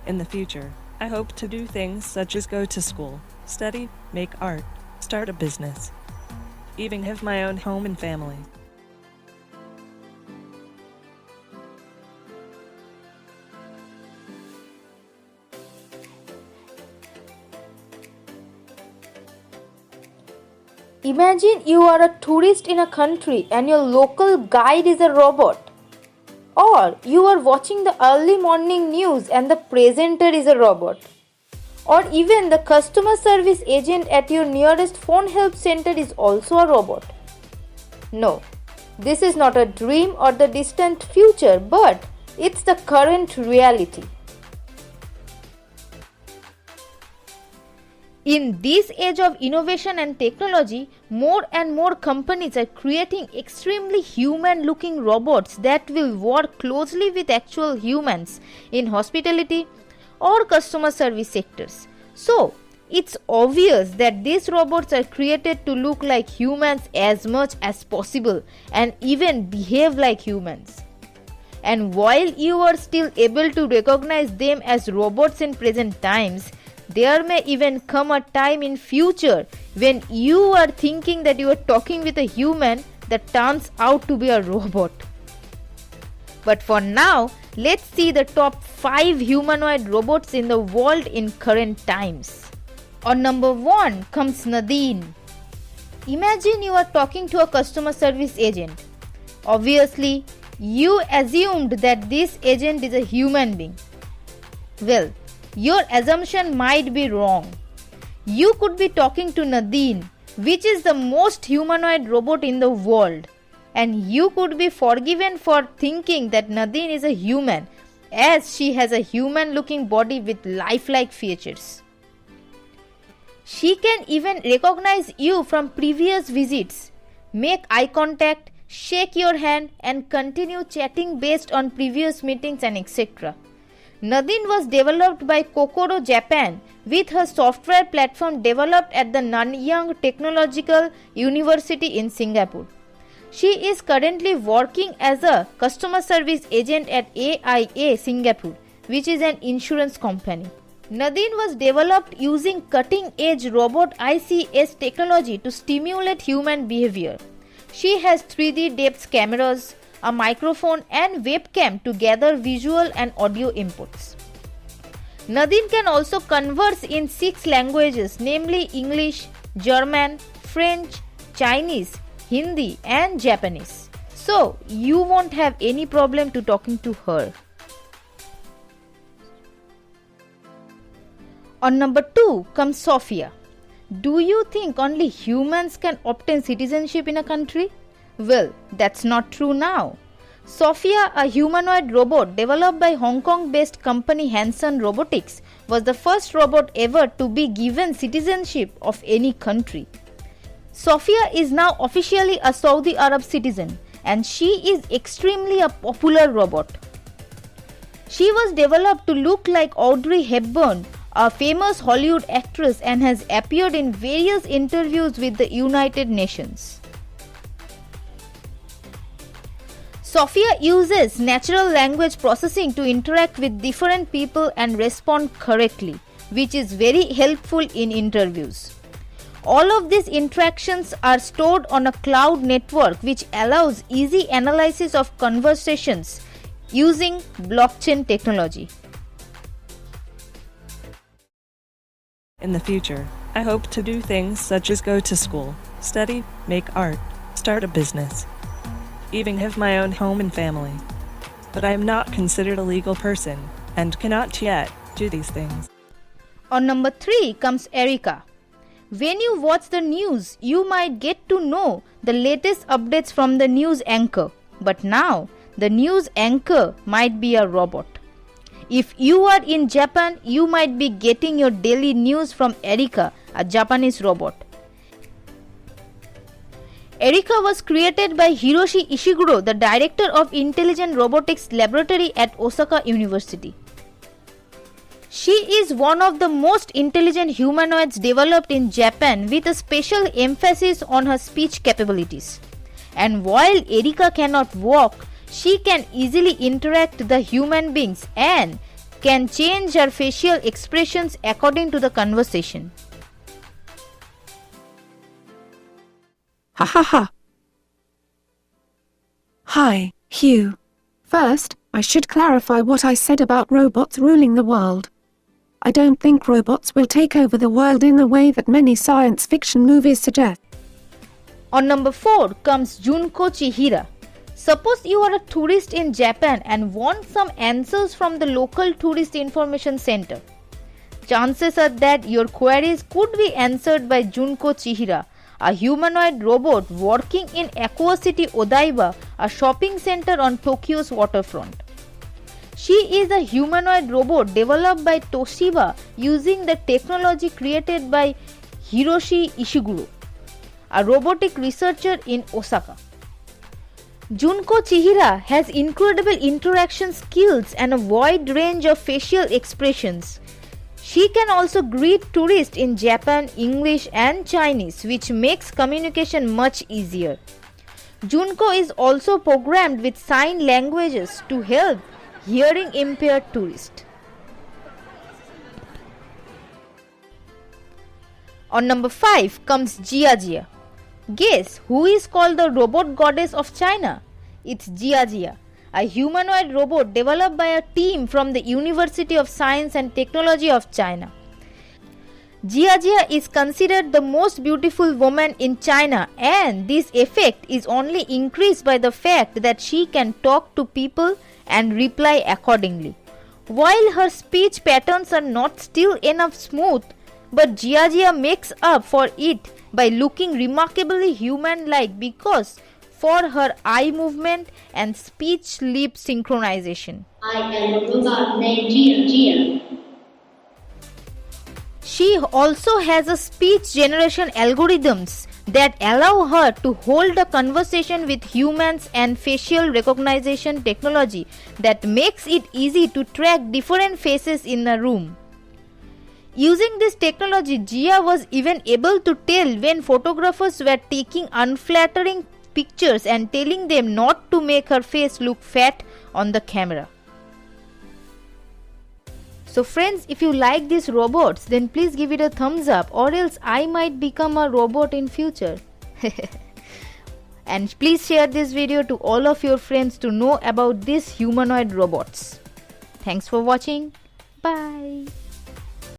In the future, I hope to do things such as go to school, study, make art, start a business, even have my own home and family. Imagine you are a tourist in a country and your local guide is a robot. Or you are watching the early morning news and the presenter is a robot. Or even the customer service agent at your nearest phone help center is also a robot. No, this is not a dream or the distant future, but it's the current reality. In this age of innovation and technology, more and more companies are creating extremely human-looking robots that will work closely with actual humans in hospitality or customer service sectors. So, it's obvious that these robots are created to look like humans as much as possible and even behave like humans. And while you are still able to recognize them as robots in present times, there may even come a time in future when you are thinking that you are talking with a human that turns out to be a robot. But for now, let's see the top 5 humanoid robots in the world in current times. On number 1 comes Nadine. Imagine you are talking to a customer service agent. Obviously, you assumed that this agent is a human being. Well, your assumption might be wrong. You could be talking to Nadine, which is the most humanoid robot in the world, and you could be forgiven for thinking that Nadine is a human, as she has a human-looking body with lifelike features. She can even recognize you from previous visits, make eye contact, shake your hand, and continue chatting based on previous meetings and etc. Nadine was developed by Kokoro Japan with her software platform developed at the Nanyang Technological University in Singapore. She is currently working as a customer service agent at AIA Singapore, which is an insurance company. Nadine was developed using cutting-edge robot ICS technology to stimulate human behavior. She has 3D depth cameras, a microphone and webcam to gather visual and audio inputs. Nadine can also converse in 6 languages, namely English, German, French, Chinese, Hindi and Japanese. So, you won't have any problem to talking to her. On number 2 comes Sophia. Do you think only humans can obtain citizenship in a country? Well, that's not true now. Sophia, a humanoid robot developed by Hong Kong-based company Hanson Robotics, was the first robot ever to be given citizenship of any country. Sophia is now officially a Saudi Arab citizen and she is extremely a popular robot. She was developed to look like Audrey Hepburn, a famous Hollywood actress, and has appeared in various interviews with the United Nations. Sophia uses natural language processing to interact with different people and respond correctly, which is very helpful in interviews. All of these interactions are stored on a cloud network which allows easy analysis of conversations using blockchain technology. In the future, I hope to do things such as go to school, study, make art, start a business, even have my own home and family. But I am not considered a legal person and cannot yet do these things. On number 3 comes Erica. When you watch the news, you might get to know the latest updates from the news anchor. But now, the news anchor might be a robot. If you are in Japan, you might be getting your daily news from Erica, a Japanese robot. Erica was created by Hiroshi Ishiguro, the director of Intelligent Robotics Laboratory at Osaka University. She is one of the most intelligent humanoids developed in Japan with a special emphasis on her speech capabilities. And while Erica cannot walk, she can easily interact with the human beings and can change her facial expressions according to the conversation. Ha ha ha. Hi, Hugh. First, I should clarify what I said about robots ruling the world. I don't think robots will take over the world in the way that many science fiction movies suggest. On number 4 comes Junko Chihira. Suppose you are a tourist in Japan and want some answers from the local tourist information center. Chances are that your queries could be answered by Junko Chihira, a humanoid robot working in Aqua City Odaiba, a shopping center on Tokyo's waterfront. She is a humanoid robot developed by Toshiba using the technology created by Hiroshi Ishiguro, a robotic researcher in Osaka. Junko Chihira has incredible interaction skills and a wide range of facial expressions. She can also greet tourists in Japan, English and Chinese, which makes communication much easier. Junko is also programmed with sign languages to help hearing impaired tourists. On number 5 comes Jia Jia. Guess who is called the robot goddess of China? It's Jia Jia, a humanoid robot developed by a team from the University of Science and Technology of China. Jia Jia is considered the most beautiful woman in China, and this effect is only increased by the fact that she can talk to people and reply accordingly. While her speech patterns are not still enough smooth, but Jia Jia makes up for it by looking remarkably human-like because for her eye movement and speech-lip synchronization. I am a robot named Jia Jia. She also has a speech generation algorithms that allow her to hold a conversation with humans and facial recognition technology that makes it easy to track different faces in a room. Using this technology, Jia was even able to tell when photographers were taking unflattering pictures and telling them not to make her face look fat on the camera. So friends, if you like these robots, then please give it a thumbs up, or else I might become a robot in future. And please share this video to all of your friends to know about these humanoid robots. Thanks for watching. Bye.